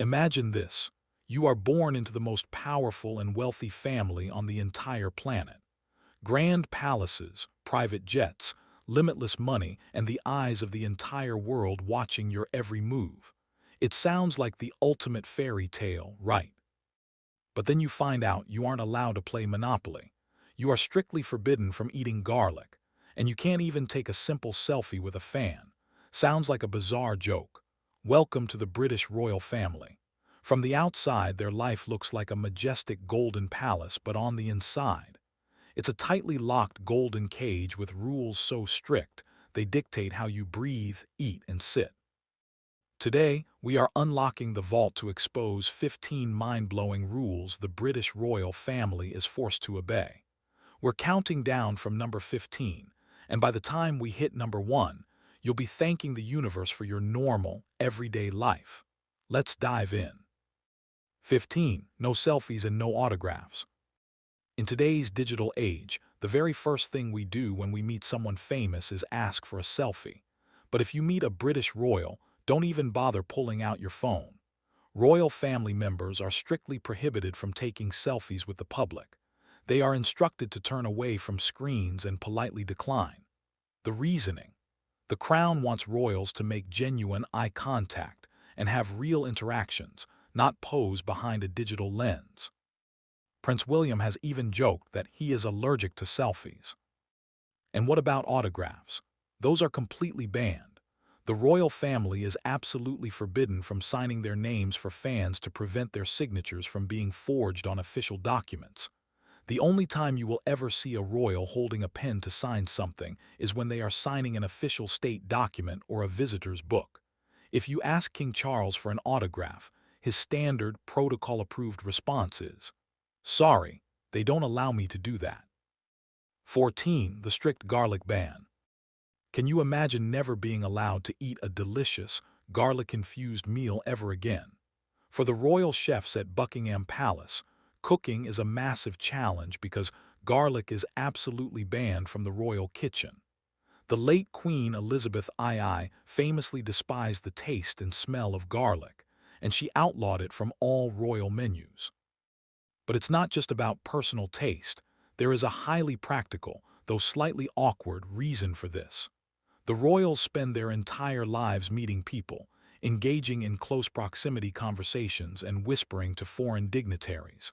Imagine this. You are born into the most powerful and wealthy family on the entire planet. Grand palaces, private jets, limitless money, and the eyes of the entire world watching your every move. It sounds like the ultimate fairy tale, right? But then you find out you aren't allowed to play Monopoly. You are strictly forbidden from eating garlic, and you can't even take a simple selfie with a fan. Sounds like a bizarre joke. Welcome to the British royal family. From the outside, their life looks like a majestic golden palace, but on the inside, it's a tightly locked golden cage with rules so strict they dictate how you breathe, eat, and sit. Today, we are unlocking the vault to expose 15 mind-blowing rules the British royal family is forced to obey. We're counting down from number 15, and by the time we hit number 1, you'll be thanking the universe for your normal, everyday life. Let's dive in. 15. No selfies and no autographs. In today's digital age, the very first thing we do when we meet someone famous is ask for a selfie. But if you meet a British royal, don't even bother pulling out your phone. Royal family members are strictly prohibited from taking selfies with the public. They are instructed to turn away from screens and politely decline. The reasoning: the Crown wants royals to make genuine eye contact and have real interactions, not pose behind a digital lens. Prince William has even joked that he is allergic to selfies. And what about autographs? Those are completely banned. The royal family is absolutely forbidden from signing their names for fans to prevent their signatures from being forged on official documents. The only time you will ever see a royal holding a pen to sign something is when they are signing an official state document or a visitor's book. If you ask King Charles for an autograph, his standard, protocol-approved response is, "Sorry, they don't allow me to do that." 14. The strict garlic ban. Can you imagine never being allowed to eat a delicious, garlic-infused meal ever again? For the royal chefs at Buckingham Palace, cooking is a massive challenge because garlic is absolutely banned from the royal kitchen. The late Queen Elizabeth II famously despised the taste and smell of garlic, and she outlawed it from all royal menus. But it's not just about personal taste. There is a highly practical, though slightly awkward, reason for this. The royals spend their entire lives meeting people, engaging in close proximity conversations and whispering to foreign dignitaries.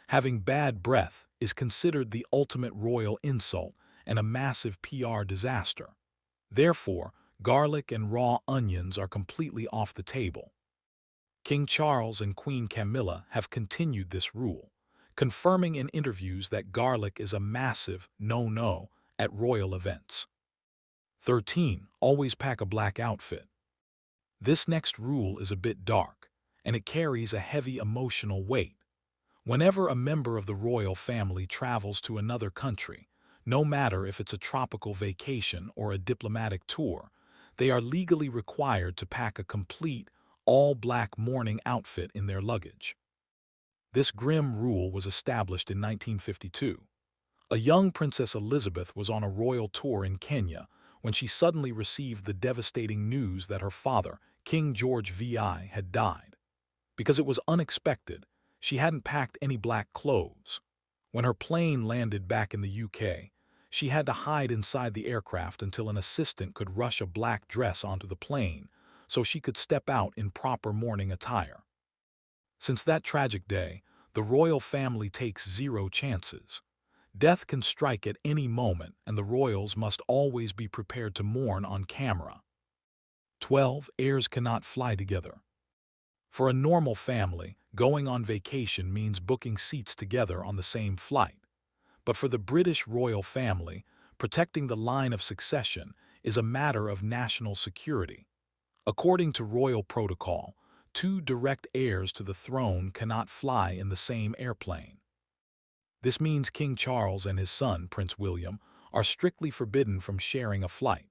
Having bad breath is considered the ultimate royal insult and a massive PR disaster. Therefore, garlic and raw onions are completely off the table. King Charles and Queen Camilla have continued this rule, confirming in interviews that garlic is a massive no-no at royal events. 13. Always pack a black outfit. This next rule is a bit dark, and it carries a heavy emotional weight. Whenever a member of the royal family travels to another country, no matter if it's a tropical vacation or a diplomatic tour, they are legally required to pack a complete, all-black mourning outfit in their luggage. This grim rule was established in 1952. A young Princess Elizabeth was on a royal tour in Kenya when she suddenly received the devastating news that her father, King George VI, had died. Because it was unexpected, she hadn't packed any black clothes. When her plane landed back in the UK, she had to hide inside the aircraft until an assistant could rush a black dress onto the plane so she could step out in proper mourning attire. Since that tragic day, the royal family takes zero chances. Death can strike at any moment, and the royals must always be prepared to mourn on camera. 12. Heirs cannot fly together. For a normal family, going on vacation means booking seats together on the same flight. But for the British royal family, protecting the line of succession is a matter of national security. According to royal protocol, two direct heirs to the throne cannot fly in the same airplane. This means King Charles and his son, Prince William, are strictly forbidden from sharing a flight.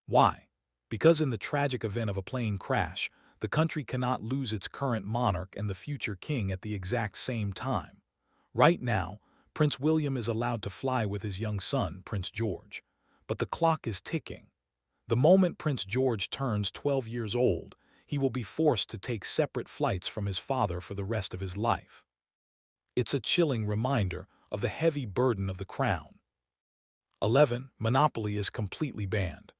Why? Because in the tragic event of a plane crash, the country cannot lose its current monarch and the future king at the exact same time. Right now, Prince William is allowed to fly with his young son, Prince George. But the clock is ticking. The moment Prince George turns 12 years old, he will be forced to take separate flights from his father for the rest of his life. It's a chilling reminder of the heavy burden of the crown. 11. Monopoly is completely banned.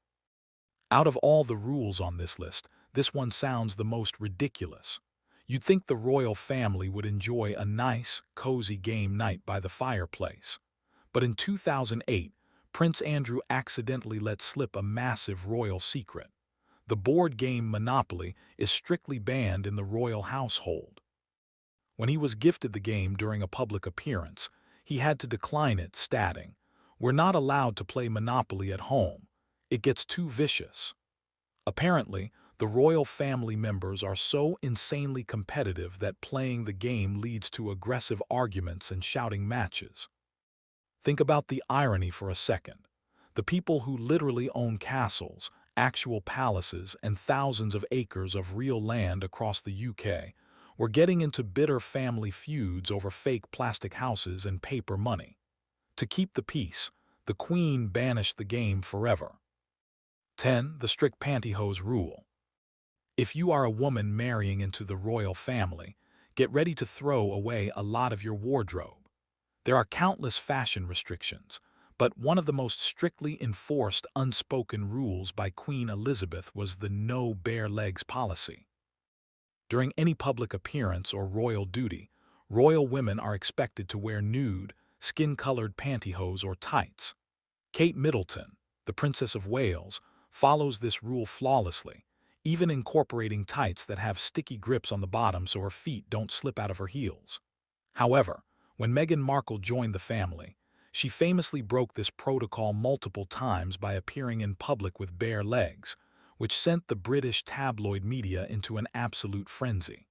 Out of all the rules on this list, this one sounds the most ridiculous. You'd think the royal family would enjoy a nice, cozy game night by the fireplace. But in 2008, Prince Andrew accidentally let slip a massive royal secret. The board game Monopoly is strictly banned in the royal household. When he was gifted the game during a public appearance, he had to decline it, stating, "We're not allowed to play Monopoly at home. It gets too vicious." Apparently, the royal family members are so insanely competitive that playing the game leads to aggressive arguments and shouting matches. Think about the irony for a second. The people who literally own castles, actual palaces, and thousands of acres of real land across the UK were getting into bitter family feuds over fake plastic houses and paper money. To keep the peace, the Queen banished the game forever. 10. The strict pantyhose rule. If you are a woman marrying into the royal family, get ready to throw away a lot of your wardrobe. There are countless fashion restrictions, but one of the most strictly enforced unspoken rules by Queen Elizabeth was the no bare legs policy. During any public appearance or royal duty, royal women are expected to wear nude, skin-colored pantyhose or tights. Kate Middleton, the Princess of Wales, follows this rule flawlessly, even incorporating tights that have sticky grips on the bottom so her feet don't slip out of her heels. However, when Meghan Markle joined the family, she famously broke this protocol multiple times by appearing in public with bare legs, which sent the British tabloid media into an absolute frenzy.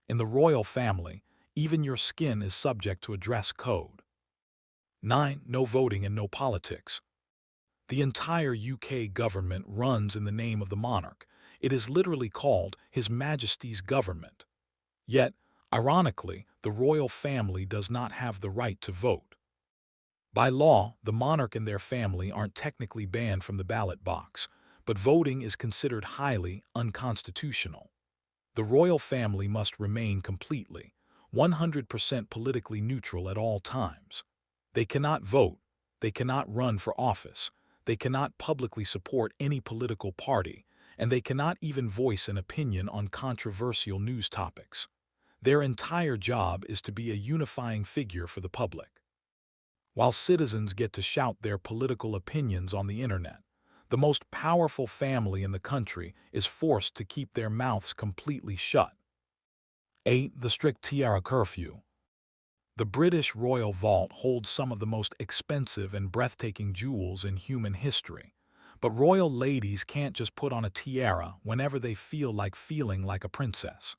In the royal family, even your skin is subject to a dress code. 9. No voting and no politics. The entire UK government runs in the name of the monarch. It is literally called His Majesty's government. Yet, ironically, the royal family does not have the right to vote. By law, the monarch and their family aren't technically banned from the ballot box, but voting is considered highly unconstitutional. The royal family must remain completely, 100% politically neutral at all times. They cannot vote, they cannot run for office, they cannot publicly support any political party, and they cannot even voice an opinion on controversial news topics. Their entire job is to be a unifying figure for the public. While citizens get to shout their political opinions on the internet, the most powerful family in the country is forced to keep their mouths completely shut. 8. The strict tiara curfew. The British Royal Vault holds some of the most expensive and breathtaking jewels in human history, but royal ladies can't just put on a tiara whenever they feel like feeling like a princess.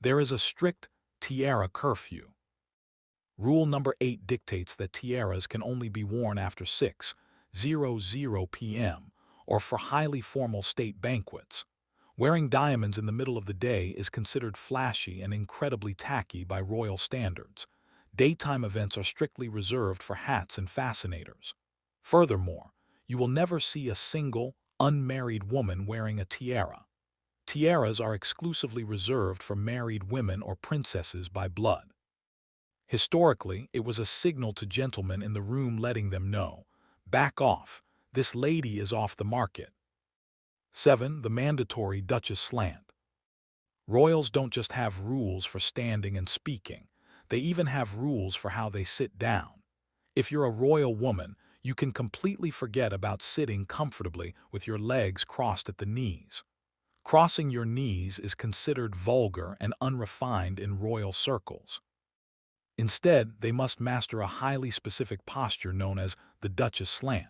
There is a strict tiara curfew. Rule number 8 dictates that tiaras can only be worn after 6:00 p.m. or for highly formal state banquets. Wearing diamonds in the middle of the day is considered flashy and incredibly tacky by royal standards. Daytime events are strictly reserved for hats and fascinators. Furthermore, you will never see a single, unmarried woman wearing a tiara. Tiaras are exclusively reserved for married women or princesses by blood. Historically, it was a signal to gentlemen in the room letting them know, "Back off, this lady is off the market." 7. The mandatory Duchess slant. Royals don't just have rules for standing and speaking, they even have rules for how they sit down. If you're a royal woman, you can completely forget about sitting comfortably with your legs crossed at the knees. Crossing your knees is considered vulgar and unrefined in royal circles. Instead, they must master a highly specific posture known as the Duchess slant.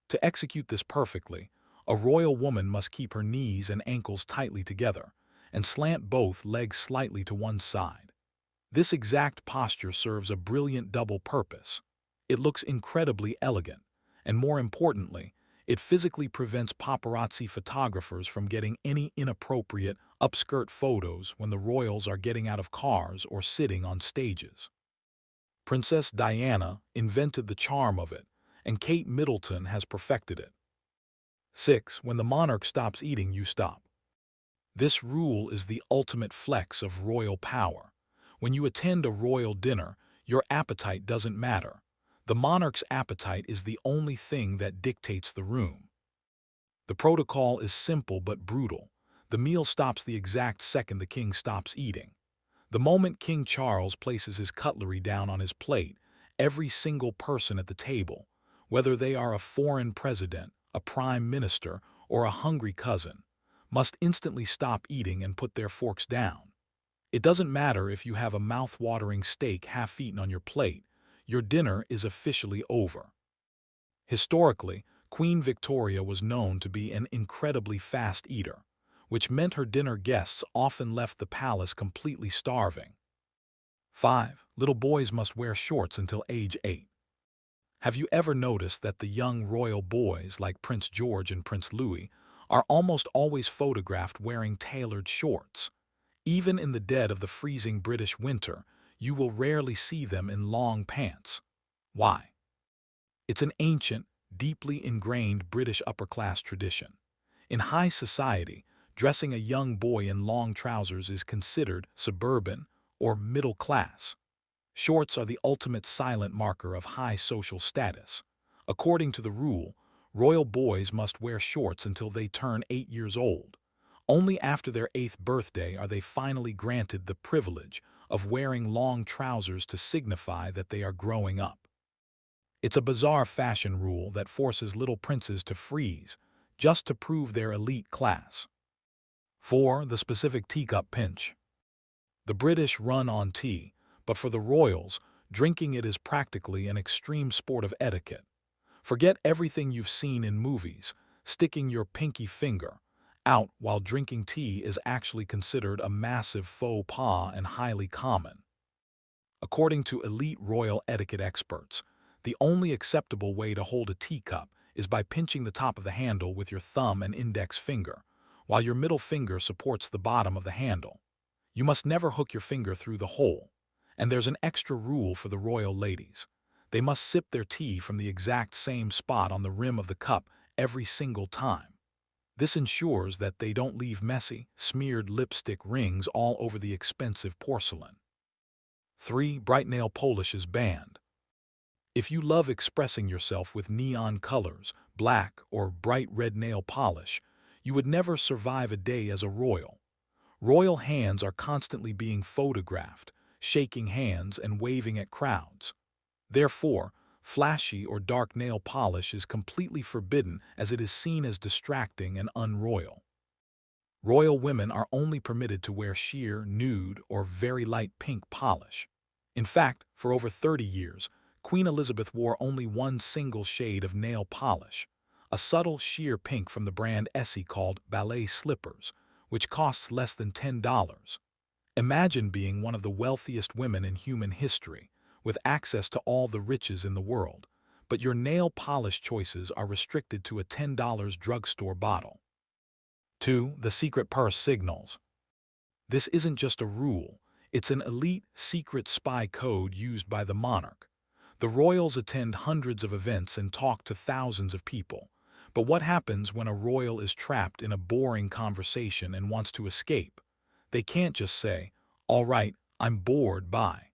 To execute this perfectly, a royal woman must keep her knees and ankles tightly together and slant both legs slightly to one side. This exact posture serves a brilliant double purpose. It looks incredibly elegant, and more importantly, it physically prevents paparazzi photographers from getting any inappropriate upskirt photos when the royals are getting out of cars or sitting on stages. Princess Diana invented the charm of it, and Kate Middleton has perfected it. 6. When the monarch stops eating, you stop. This rule is the ultimate flex of royal power. When you attend a royal dinner, your appetite doesn't matter. The monarch's appetite is the only thing that dictates the room. The protocol is simple but brutal. The meal stops the exact second the king stops eating. The moment King Charles places his cutlery down on his plate, every single person at the table, whether they are a foreign president, a prime minister, or a hungry cousin, must instantly stop eating and put their forks down. It doesn't matter if you have a mouth-watering steak half-eaten on your plate, your dinner is officially over. Historically, Queen Victoria was known to be an incredibly fast eater, which meant her dinner guests often left the palace completely starving. 5. Little boys must wear shorts until age 8. Have you ever noticed that the young royal boys, like Prince George and Prince Louis, are almost always photographed wearing tailored shorts? Even in the dead of the freezing British winter, you will rarely see them in long pants. Why? It's an ancient, deeply ingrained British upper-class tradition. In high society, dressing a young boy in long trousers is considered suburban or middle class. Shorts are the ultimate silent marker of high social status. According to the rule, royal boys must wear shorts until they turn 8 years old. Only after their 8th birthday are they finally granted the privilege of wearing long trousers to signify that they are growing up. It's a bizarre fashion rule that forces little princes to freeze just to prove their elite class. 4. The specific teacup pinch. The British run on tea, but for the royals, drinking it is practically an extreme sport of etiquette. Forget everything you've seen in movies. Sticking your pinky finger out while drinking tea is actually considered a massive faux pas and highly common. According to elite royal etiquette experts, the only acceptable way to hold a teacup is by pinching the top of the handle with your thumb and index finger, while your middle finger supports the bottom of the handle. You must never hook your finger through the hole. And there's an extra rule for the royal ladies. They must sip their tea from the exact same spot on the rim of the cup every single time. This ensures that they don't leave messy, smeared lipstick rings all over the expensive porcelain. 3. Bright nail polish is banned. If you love expressing yourself with neon colors, black or bright red nail polish, you would never survive a day as a royal. Royal hands are constantly being photographed, shaking hands and waving at crowds. Therefore, flashy or dark nail polish is completely forbidden as it is seen as distracting and unroyal. Royal women are only permitted to wear sheer, nude, or very light pink polish. In fact, for over 30 years, Queen Elizabeth wore only one single shade of nail polish, a subtle sheer pink from the brand Essie called ballet slippers, which costs less than $10. Imagine being one of the wealthiest women in human history, with access to all the riches in the world, but your nail polish choices are restricted to a $10 drugstore bottle. 2. The secret purse signals. This isn't just a rule, it's an elite secret spy code used by the monarch. The royals attend hundreds of events and talk to thousands of people. But what happens when a royal is trapped in a boring conversation and wants to escape? They can't just say, "All right, I'm bored, bye."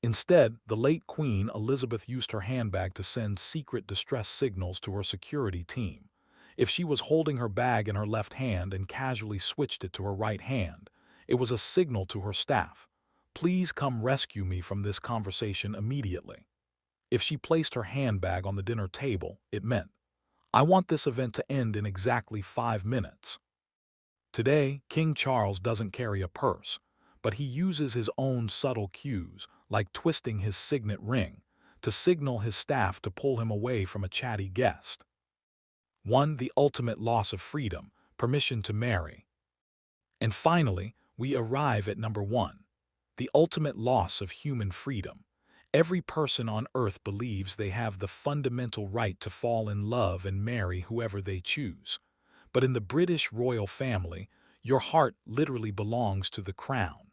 Instead, the late Queen Elizabeth used her handbag to send secret distress signals to her security team. If she was holding her bag in her left hand and casually switched it to her right hand, it was a signal to her staff. Please come rescue me from this conversation immediately. If she placed her handbag on the dinner table, it meant, I want this event to end in exactly 5 minutes. Today, King Charles doesn't carry a purse, but he uses his own subtle cues, like twisting his signet ring, to signal his staff to pull him away from a chatty guest. 1. The ultimate loss of freedom, permission to marry. And finally, we arrive at number 1, the ultimate loss of human freedom. Every person on earth believes they have the fundamental right to fall in love and marry whoever they choose. But in the British royal family, your heart literally belongs to the crown.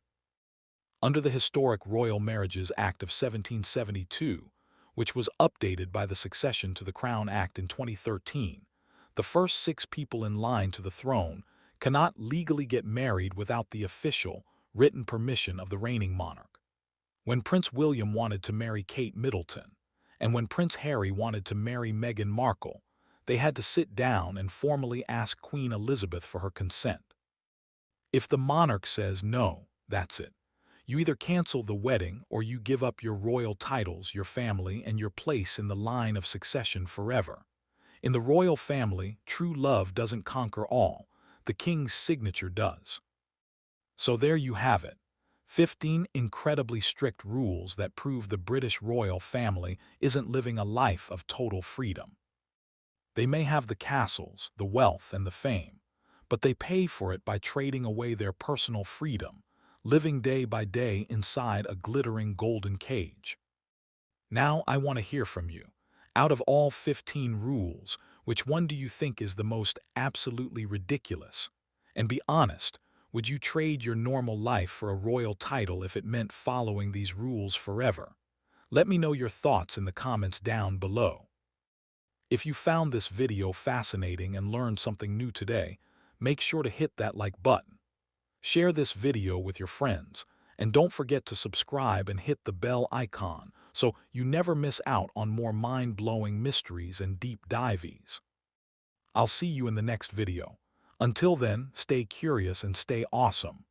Under the historic Royal Marriages Act of 1772, which was updated by the Succession to the Crown Act in 2013, the first 6 people in line to the throne cannot legally get married without the official, written permission of the reigning monarch. When Prince William wanted to marry Kate Middleton, and when Prince Harry wanted to marry Meghan Markle, they had to sit down and formally ask Queen Elizabeth for her consent. If the monarch says no, that's it. You either cancel the wedding or you give up your royal titles, your family, and your place in the line of succession forever. In the royal family, true love doesn't conquer all. The king's signature does. So there you have it. 15 incredibly strict rules that prove the British royal family isn't living a life of total freedom. They may have the castles, the wealth, and the fame, but they pay for it by trading away their personal freedom, living day by day inside a glittering golden cage. Now I want to hear from you. Out of all 15 rules, which one do you think is the most absolutely ridiculous? And be honest, would you trade your normal life for a royal title if it meant following these rules forever? Let me know your thoughts in the comments down below. If you found this video fascinating and learned something new today, make sure to hit that like button. Share this video with your friends, and don't forget to subscribe and hit the bell icon so you never miss out on more mind-blowing mysteries and deep dives. I'll see you in the next video. Until then, stay curious and stay awesome.